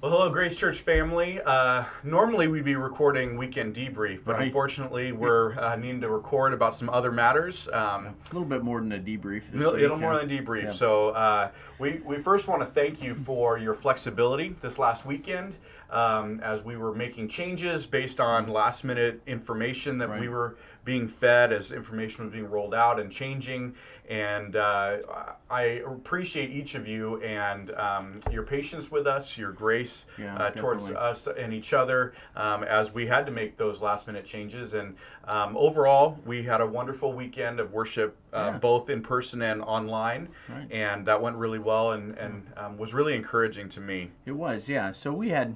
Well, hello, Grace Church family. Normally we'd be recording Weekend Debrief, but Right. unfortunately we're needing to record about some other matters. A little bit more than a debrief this A week. little more than debrief. Yeah. So we first want to thank you for your flexibility this last weekend as we were making changes based on last minute information that we Right. were being fed as information was being rolled out and changing. And I appreciate each of you and your patience with us, your grace Yeah, towards definitely. us and each other as we had to make those last minute changes. And overall, we had a wonderful weekend of worship, Yeah. both in person and online. Right. And that went really well and was really encouraging to me. It was, yeah. So we had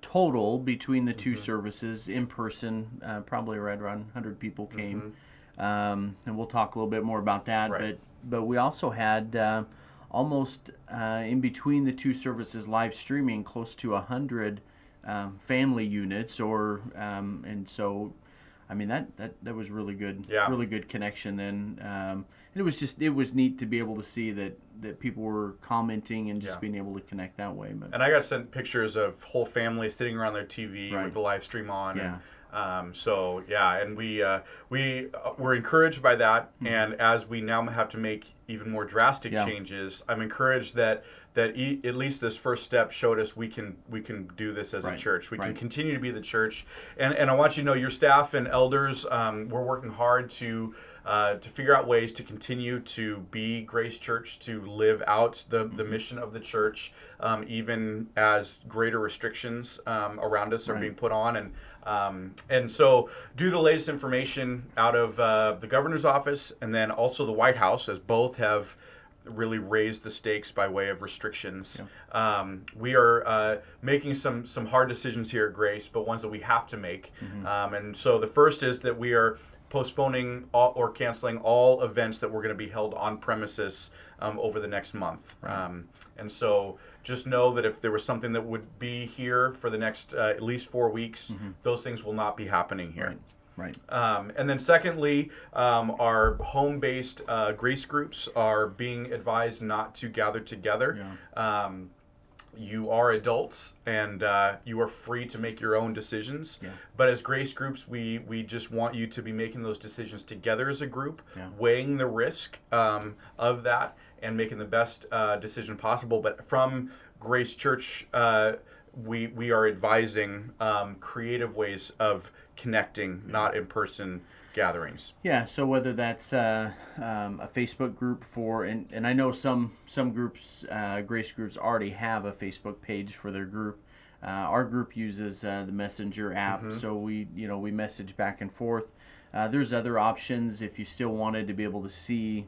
total between the two services in person, probably right around 100 people came. And we'll talk a little bit more about that. Right. But we also had almost in between the two services live streaming close to 100 family units, and so I mean that was really good. Yeah. Really good connection then. And it was neat to be able to see that people were commenting and just Yeah. being able to connect that way. But And I got sent pictures of whole families sitting around their TV Right. with the live stream on. Yeah. And, and we were encouraged by that. And as we now have to make even more drastic Yeah. changes, I'm encouraged that at least this first step showed us we can do this as a Right. church. We can Right. continue to be the church. And I want you to know, your staff and elders, we're working hard to figure out ways to continue to be Grace Church, to live out the mission of the church, even as greater restrictions around us are Right. being put on. And so due to the latest information out of the governor's office and then also the White House, as both have really raised the stakes by way of restrictions. We are making some hard decisions here at Grace, but ones that we have to make. And so the first is that we are postponing or canceling all events that were going to be held on premises over the next month. And so just know that if there was something that would be here for the next at least 4 weeks, those things will not be happening here. Right. And then secondly, our home-based grace groups are being advised not to gather together. Yeah. You are adults and you are free to make your own decisions. Yeah. But as grace groups, we just want you to be making those decisions together as a group, Yeah. weighing the risk of that and making the best decision possible. But from Grace Church, we are advising creative ways of connecting, not in-person gatherings. Yeah, so whether that's a Facebook group and I know some groups, Grace groups, already have a Facebook page for their group. Our group uses the Messenger app, so we message back and forth. There's other options if you still wanted to be able to see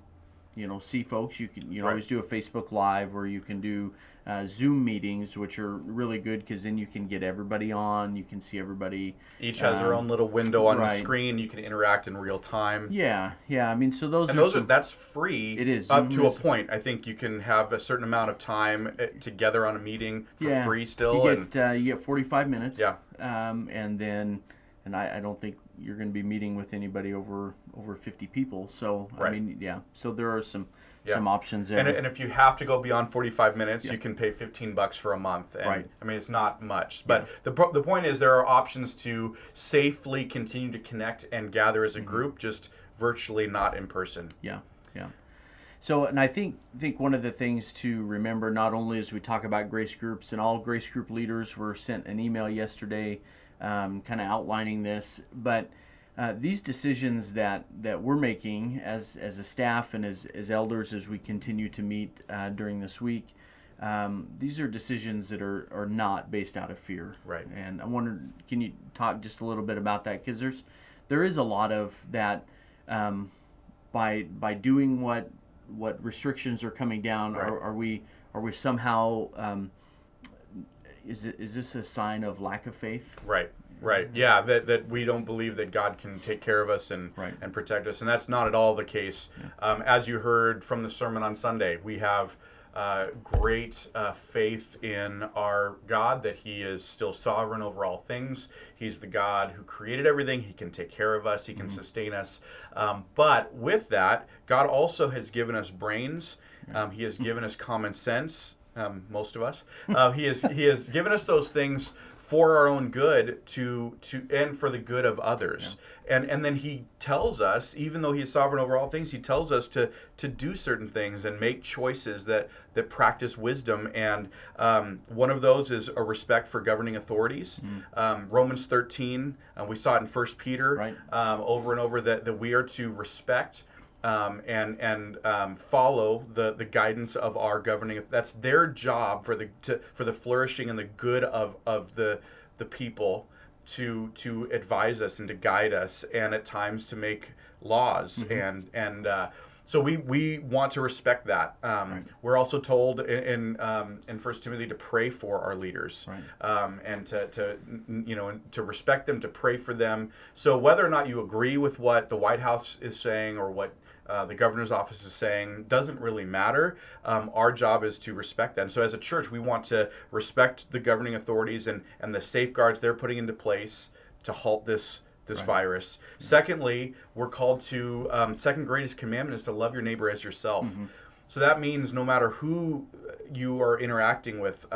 folks. You can Right. always do a Facebook Live, or you can do Zoom meetings, which are really good because then you can get everybody on. You can see everybody. Each has their own little window on the right. screen. You can interact in real time. Yeah. I mean, so those And are some, that's free. It is. Up Zoom to a is- point. I think you can have a certain amount of time together on a meeting for free still. You get 45 minutes. Yeah. And I don't think you're going to be meeting with anybody over 50 people. So Right. I mean, yeah. So there are some Yeah. options there. And if you have to go beyond 45 minutes, Yeah. you can pay $15 for a month. And, Right. I mean, it's not much. But the point is there are options to safely continue to connect and gather as a group, just virtually not in person. Yeah. So, and I think one of the things to remember, not only as we talk about grace groups, and all grace group leaders were sent an email yesterday kind of outlining this, but these decisions that we're making as a staff and as elders as we continue to meet during this week, these are decisions that are not based out of fear. Right. And I wonder, can you talk just a little bit about that? Because there is a lot of that by doing what restrictions are coming down. Right. Are we somehow is this a sign of lack of faith? Right. Yeah, that we don't believe that God can take care of us and Right. and protect us, and that's not at all the case. As you heard from the sermon on Sunday, we have great faith in our God, that He is still sovereign over all things. He's the God who created everything. He can take care of us. He can sustain us. But with that, God also has given us brains. He has given us common sense. most of us. He has given us those things for our own good to and for the good of others. Yeah. And then he tells us, even though he is sovereign over all things, he tells us to do certain things and make choices that practice wisdom. And one of those is a respect for governing authorities. Romans 13, we saw it in 1 Peter, right, over and over, that we are to respect and follow the guidance of our governing. That's their job for the flourishing and the good of the people, to advise us and to guide us, and at times to make laws. And so we want to respect that. Right. We're also told in 1 Timothy to pray for our leaders, right, and to respect them, to pray for them. So whether or not you agree with what the White House is saying or what the governor's office is saying doesn't really matter. Our job is to respect that. And so as a church, we want to respect the governing authorities and the safeguards they're putting into place to halt this right. virus. Yeah. Secondly, we're called to, second greatest commandment is to love your neighbor as yourself. So that means no matter who you are interacting with,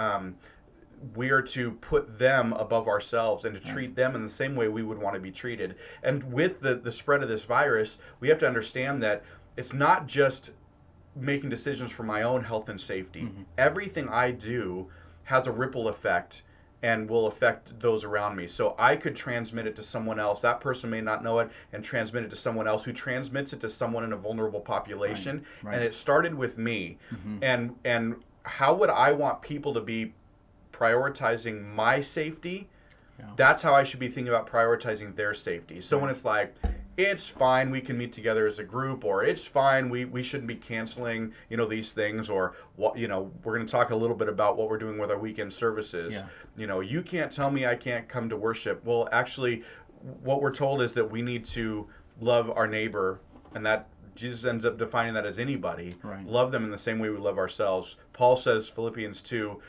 we are to put them above ourselves and to treat them in the same way we would want to be treated. And with the spread of this virus, we have to understand that it's not just making decisions for my own health and safety. Everything I do has a ripple effect and will affect those around me. So I could transmit it to someone else. That person may not know it, and transmit it to someone else who transmits it to someone in a vulnerable population. Right. And it started with me. And how would I want people to be prioritizing my safety? Yeah. That's how I should be thinking about prioritizing their safety. So when it's like, it's fine, we can meet together as a group, or it's fine, we shouldn't be canceling, these things, or what, we're going to talk a little bit about what we're doing with our weekend services. Yeah. You can't tell me I can't come to worship. Well, actually, what we're told is that we need to love our neighbor, and that Jesus ends up defining that as anybody. Right. Love them in the same way we love ourselves. Paul says, Philippians 2,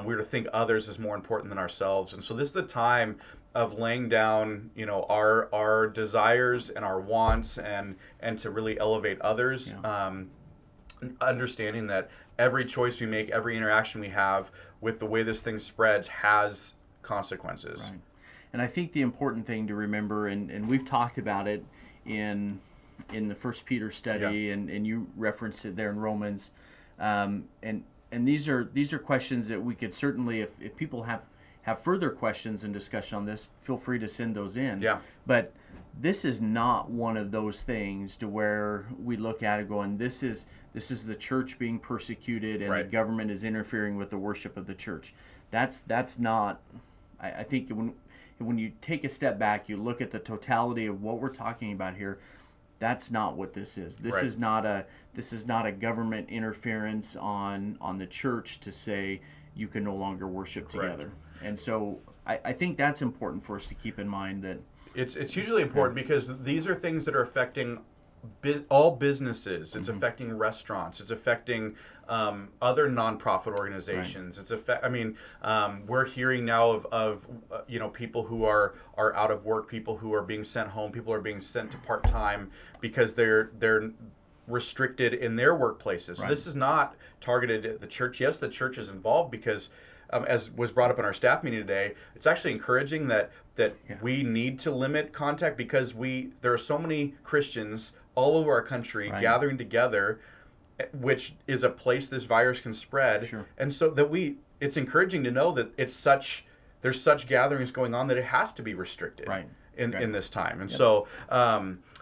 we're to think others is more important than ourselves. And so this is the time of laying down, our desires and our wants, and to really elevate others. Yeah. Understanding that every choice we make, every interaction we have with the way this thing spreads has consequences. Right. And I think the important thing to remember, and we've talked about it in the 1 Peter study, yeah, and you referenced it there in Romans, and these are questions that we could certainly, if people have further questions and discussion on this, feel free to send those in. Yeah. But this is not one of those things to where we look at it going, this is the church being persecuted and right. the government is interfering with the worship of the church. That's not. I think when you take a step back, you look at the totality of what we're talking about here. That's not what this is. This right. is not a government interference on the church to say you can no longer worship together. Right. And so I think that's important for us to keep in mind, that it's hugely important, because these are things that are affecting all businesses. It's affecting restaurants. It's affecting other nonprofit organizations. Right. We're hearing now of people who are out of work, people who are being sent home, people are being sent to part-time because they're restricted in their workplaces. So this is not targeted at the church. Yes, the church is involved because, as was brought up in our staff meeting today, it's actually encouraging that yeah. we need to limit contact, because there are so many Christians all over our country right. gathering together, which is a place this virus can spread. Sure. And so it's encouraging to know that there's such gatherings going on that it has to be restricted right. in this time. And yep. so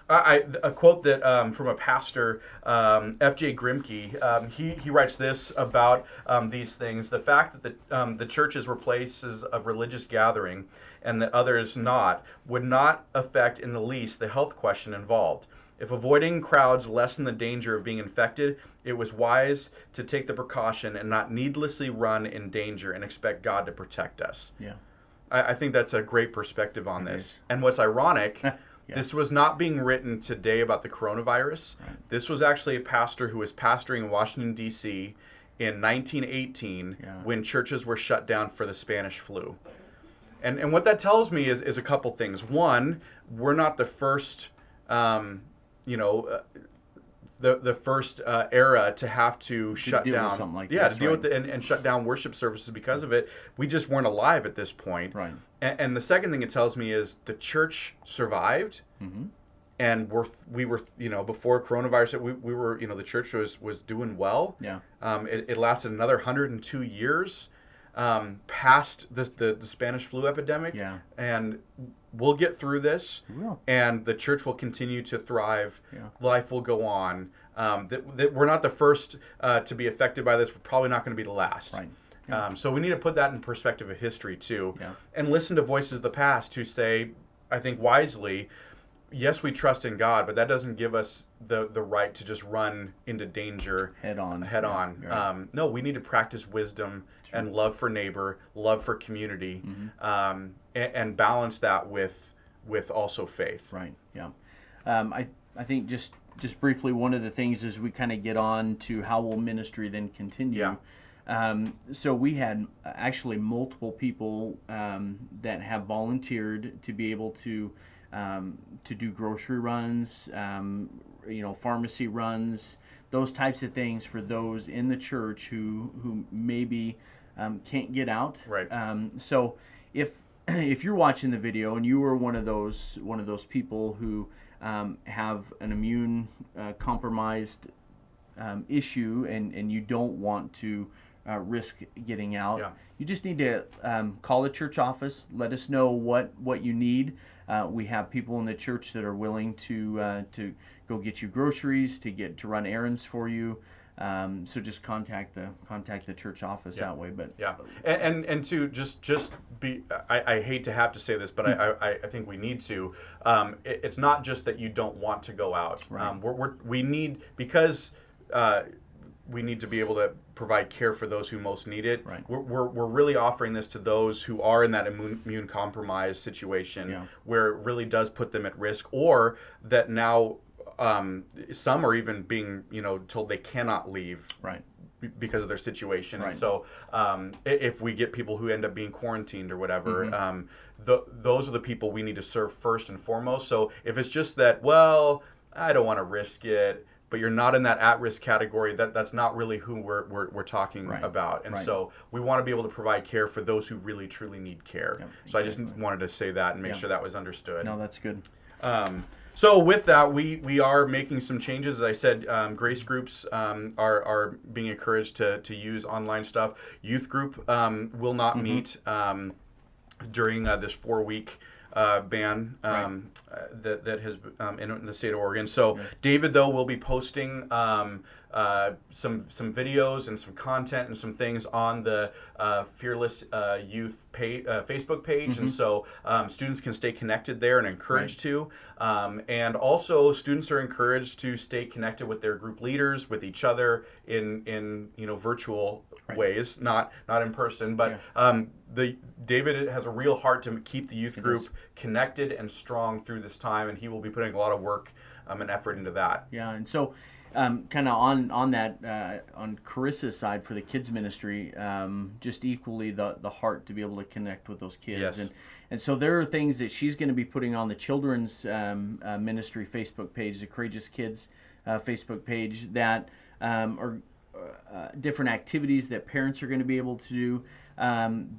a quote that from a pastor, F.J. Grimke, he writes this about these things: the fact that the churches were places of religious gathering and that others not would not affect in the least the health question involved. If avoiding crowds lessened the danger of being infected, it was wise to take the precaution and not needlessly run in danger and expect God to protect us. Yeah, I think that's a great perspective on this. And what's ironic, yeah. this was not being written today about the coronavirus. Right. This was actually a pastor who was pastoring in Washington, D.C. in 1918 yeah. when churches were shut down for the Spanish flu. And what that tells me is a couple things. One, we're not the first the first era to have to shut deal with down something like yeah this, to deal right. with and shut down worship services because of it. We just weren't alive at this point. Right. And the second thing it tells me is the church survived. Mm-hmm. And we were before coronavirus we were the church was doing well. Yeah. It lasted another 102 years past the Spanish flu epidemic. Yeah. And we'll get through this. We will. And the church will continue to thrive. Yeah. Life will go on. That we're not the first to be affected by this. We're probably not going to be the last. Right. Yeah. So we need to put that in perspective of history too. Yeah. And listen to voices of the past who say, I think wisely, yes, we trust in God, but that doesn't give us the right to just run into danger Head on. Right. No, we need to practice wisdom and love for neighbor, love for community, and balance that with also faith. Right. Yeah. I think just briefly, one of the things as we kind of get on to how will ministry then continue. Yeah. So we had actually multiple people that have volunteered to be able to do grocery runs, pharmacy runs, those types of things for those in the church who maybe can't get out. Right. So if you're watching the video and you were one of those people who have an immune compromised issue and you don't want to risk getting out, you just need to call the church office. Let us know what you need. We have people in the church that are willing to go get you groceries, to run errands for you. So just contact the church office that way. But and to just be, I hate to have to say this, but I think we need to. It's not just that you don't want to go out. Right. We need because. We need to be able to provide care for those who most need it. Right. We're really offering this to those who are in that immune compromised situation where it really does put them at risk, or that now some are even being told they cannot leave. Right. Because of their situation. Right. And so if we get people who end up being quarantined or whatever, those are the people we need to serve first and foremost. So if it's just that, well, I don't want to risk it, but you're not in that at-risk category, that's not really who we're talking about. And so we want to be able to provide care for those who really, truly need care. Yep, so I just wanted to say that and make sure that was understood. No, that's good. So with that, we are making some changes. As I said, grace groups are being encouraged to use online stuff. Youth group will not meet during this 4-week ban that has in the state of Oregon. So David, though, will be posting some videos and some content and some things on the Fearless Youth Facebook page, and so students can stay connected there and encouraged to. And also, students are encouraged to stay connected with their group leaders, with each other in virtual ways, not in person. But David has a real heart to keep the youth group connected and strong through this time, and he will be putting a lot of work and effort into that. Yeah, and so kind of on that, on Carissa's side for the kids ministry, just equally the heart to be able to connect with those kids. Yes. And so there are things that she's going to be putting on the children's ministry Facebook page, the Courageous Kids Facebook page, that are different activities that parents are going to be able to do.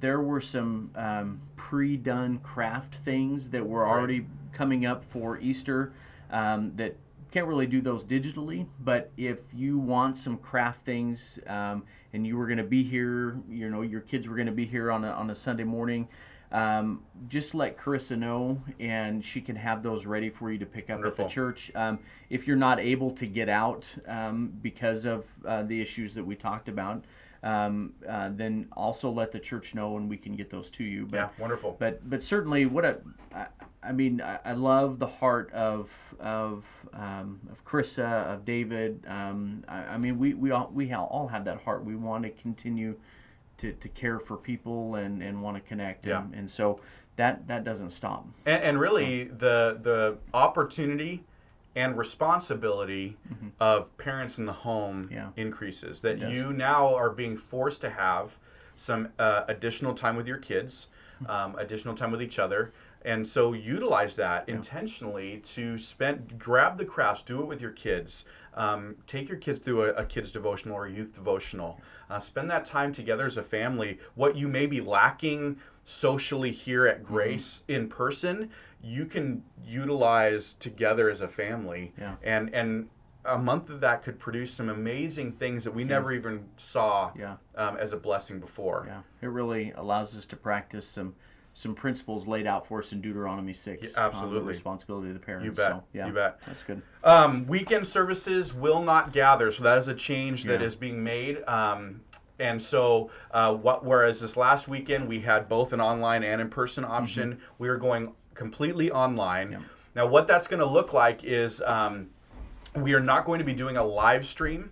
There were some pre-done craft things that were already coming up for Easter that can't really do those digitally, but if you want some craft things and you were going to be here, your kids were going to be here on a Sunday morning, just let Carissa know, and she can have those ready for you to pick up at the church. If you're not able to get out because of the issues that we talked about, then also let the church know, and we can get those to you. But, wonderful. But certainly, I love the heart of Carissa, of David. We all have that heart. We want to continue to care for people and want to connect. And so that doesn't stop. And really, the opportunity and responsibility of parents in the home increases. That you now are being forced to have some additional time with your kids, additional time with each other. And so utilize that intentionally to grab the crafts, do it with your kids. Take your kids through a kids devotional or a youth devotional. Spend that time together as a family. What you may be lacking socially here at Grace in person, you can utilize together as a family. Yeah. And a month of that could produce some amazing things that we never even saw as a blessing before. Yeah, it really allows us to practice some principles laid out for us in Deuteronomy 6. Yeah, absolutely. On the responsibility of the parents. You bet. So, yeah, you bet. That's good. Weekend services will not gather, so that is a change that is being made. And so, whereas this last weekend we had both an online and in-person option, we are going completely online. Yeah. Now, what that's going to look like is we are not going to be doing a live stream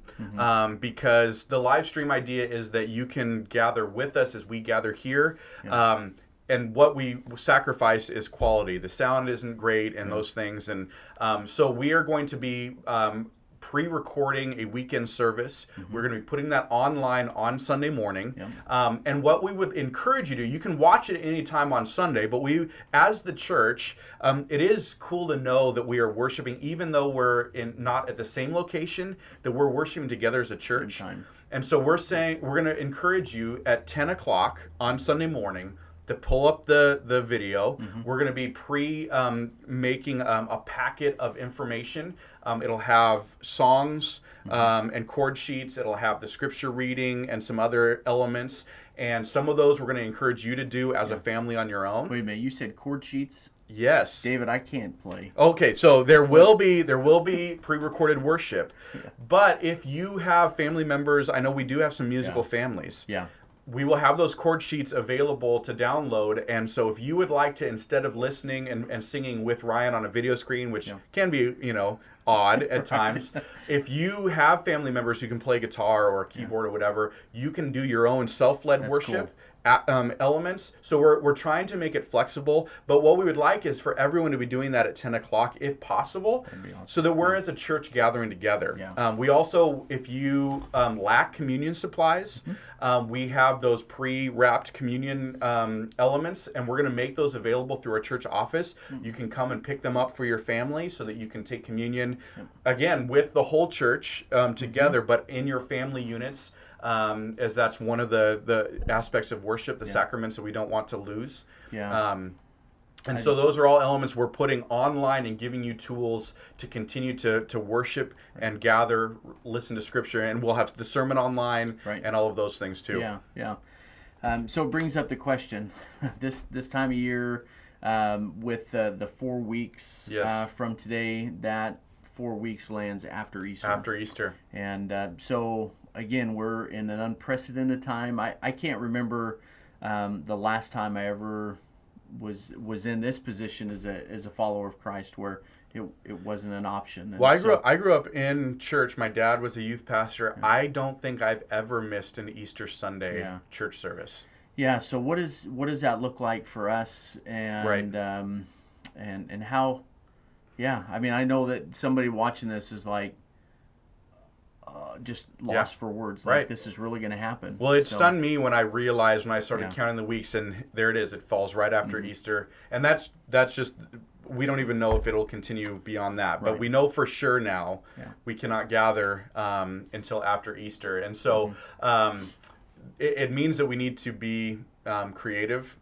because the live stream idea is that you can gather with us as we gather here. Yeah. And what we sacrifice is quality. The sound isn't great and those things. And so we are going to be pre-recording a weekend service. We're going to be putting that online on Sunday morning. And what we would encourage you to do, you can watch it anytime on Sunday, but we, as the church, it is cool to know that we are worshiping, even though we're not at the same location, that we're worshiping together as a church. And so we're going to encourage you at 10 o'clock on Sunday morning to pull up the video. We're going to be making a packet of information. It'll have songs and chord sheets. It'll have the scripture reading and some other elements. And some of those we're going to encourage you to do as a family on your own. Wait a minute, you said chord sheets? Yes. David, I can't play. Okay, so there will be pre-recorded worship. But if you have family members, I know we do have some musical families. Yeah. We will have those chord sheets available to download, and so if you would like to, instead of listening and singing with Ryan on a video screen, which can be, odd at times, if you have family members who can play guitar or keyboard or whatever, you can do your own self-led worship. Cool. Elements. So we're trying to make it flexible, but what we would like is for everyone to be doing that at 10 o'clock if possible, so that we're as a church gathering together. We also, if you lack communion supplies, we have those pre-wrapped communion elements, and we're going to make those available through our church office. You can come and pick them up for your family so that you can take communion, again, with the whole church together, but in your family units. As that's one of the aspects of worship, the sacraments that we don't want to lose. So those are all elements we're putting online and giving you tools to continue to worship and gather, listen to scripture, and we'll have the sermon online and all of those things too. So it brings up the question, this time of year, with the 4 weeks from today, that 4 weeks lands after Easter. And so again, we're in an unprecedented time. I can't remember the last time I ever was in this position as a follower of Christ where it wasn't an option. And I grew up in church. My dad was a youth pastor. I don't think I've ever missed an Easter Sunday church service. Yeah. So what does that look like for us? And and how? Yeah. I mean, I know that somebody watching this is like, just lost for words. Like, this is really going to happen. Well, it stunned me when I realized, when I started counting the weeks, and there it is. It falls right after Easter. And that's just, we don't even know if it'll continue beyond that. But we know for sure now we cannot gather until after Easter. And so it means that we need to be creative.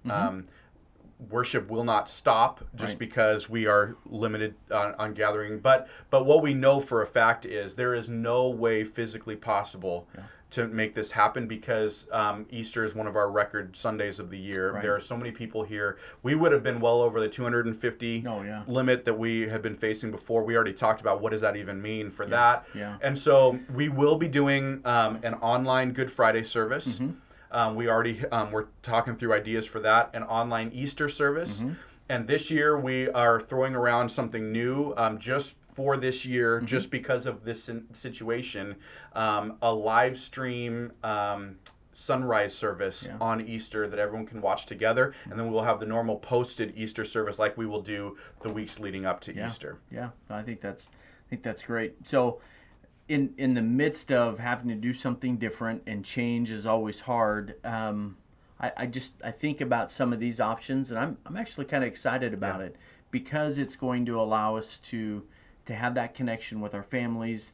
Worship will not stop just because we are limited on gathering. But what we know for a fact is there is no way physically possible to make this happen because Easter is one of our record Sundays of the year. There are so many people here. We would have been well over the 250 limit that we had been facing before. We already talked about what does that even mean for that. And so we will be doing an online Good Friday service. We're talking through ideas for that, an online Easter service. And this year we are throwing around something new just for this year, just because of this situation, a live stream sunrise service on Easter that everyone can watch together. And then we will have the normal posted Easter service like we will do the weeks leading up to Easter. Yeah, I think that's great. So in the midst of having to do something different, and change is always hard, I think about some of these options, and I'm actually kind of excited about it, because it's going to allow us to have that connection with our families,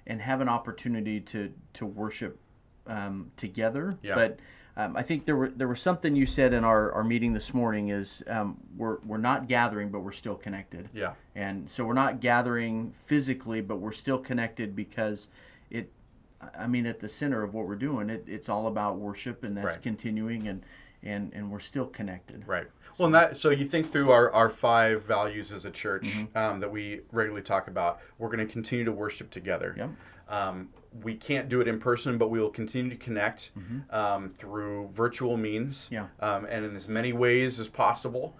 and have an opportunity to worship together. Yeah. But I think there was something you said in our meeting this morning is we're not gathering, but we're still connected. Yeah. And so we're not gathering physically, but we're still connected, because at the center of what we're doing, it's all about worship, and that's Right. continuing, and we're still connected. Right. Well, so you think through our 5 values as a church that we regularly talk about. We're going to continue to worship together. Yep. We can't do it in person, but we will continue to connect through virtual means, Yeah. and in as many ways as possible.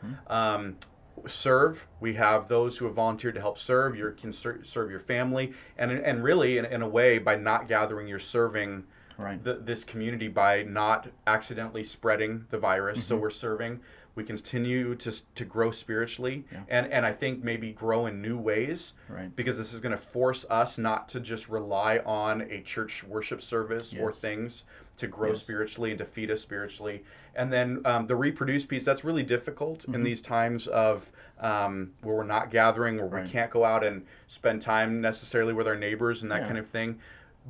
Serve. We have those who have volunteered to help serve. You can serve your family, and really, in a way, by not gathering, you're serving Right. this community by not accidentally spreading the virus. So we're serving. We continue to grow spiritually, and I think maybe grow in new ways, Right. because this is going to force us not to just rely on a church worship service or Yes. things to grow Yes. spiritually and to feed us spiritually. And then the reproduce piece, that's really difficult in these times of where we're not gathering, where Right. we can't go out and spend time necessarily with our neighbors and that Yeah. kind of thing.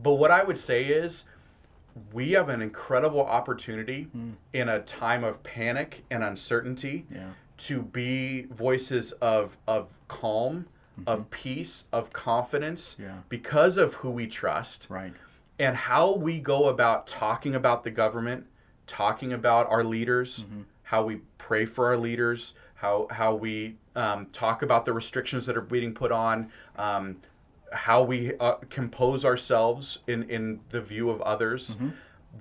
But what I would say is, we have an incredible opportunity in a time of panic and uncertainty Yeah. to be voices of calm, of peace, of confidence, Yeah. because of who we trust, Right. and how we go about talking about the government, talking about our leaders, how we pray for our leaders, how we talk about the restrictions that are being put on, how we compose ourselves in the view of others.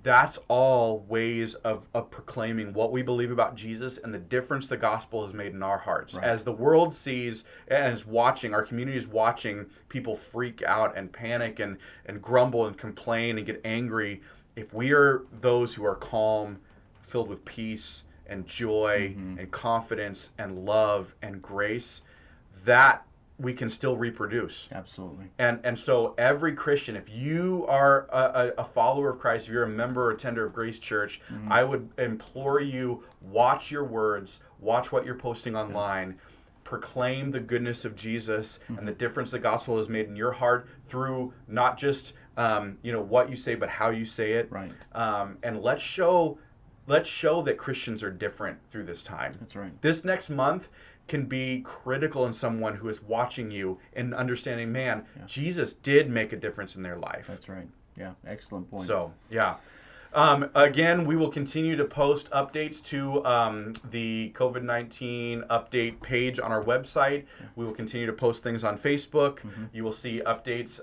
That's all ways of proclaiming what we believe about Jesus and the difference the gospel has made in our hearts. Right. As the world sees and is watching, our community is watching people freak out and panic and grumble and complain and get angry. If we are those who are calm, filled with peace and joy and confidence and love and grace, that we can still reproduce. Absolutely. And so every Christian, if you are a follower of Christ, if you're a member or attender of Grace Church, I would implore you, watch your words, watch what you're posting online, proclaim the goodness of Jesus and the difference the gospel has made in your heart through not just what you say, but how you say it. Right. And let's show that Christians are different through this time. That's right. This next month can be critical in someone who is watching you and understanding, man, Jesus did make a difference in their life. That's right. Yeah. Excellent point. So, yeah. Again, we will continue to post updates to the COVID-19 update page on our website. We will continue to post things on Facebook. You will see updates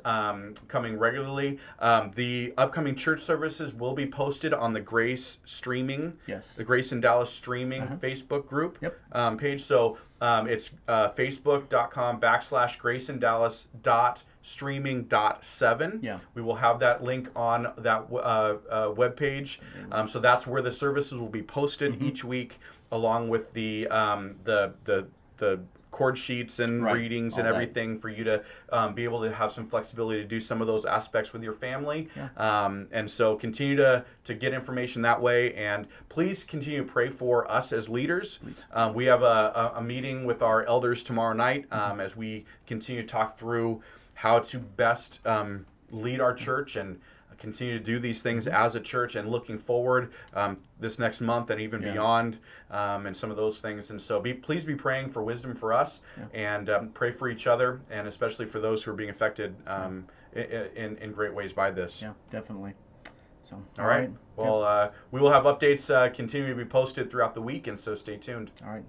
coming regularly. The upcoming church services will be posted on the Grace streaming, Yes. the Grace in Dallas streaming Facebook group Yep. page. So it's facebook.com/graceinDallas.streaming.7. Yeah. We will have that link on that web page. So that's where the services will be posted each week, along with the chord sheets and Right. readings All and that. everything for you to be able to have some flexibility to do some of those aspects with your family. And so continue to get information that way, and please continue to pray for us as leaders. We have a meeting with our elders tomorrow night as we continue to talk through how to best lead our church and continue to do these things as a church, and looking forward this next month and even beyond, and some of those things. And so please be praying for wisdom for us, and pray for each other, and especially for those who are being affected in great ways by this. Yeah, definitely. So, All right. Well, we will have updates continue to be posted throughout the week, and so stay tuned. All right.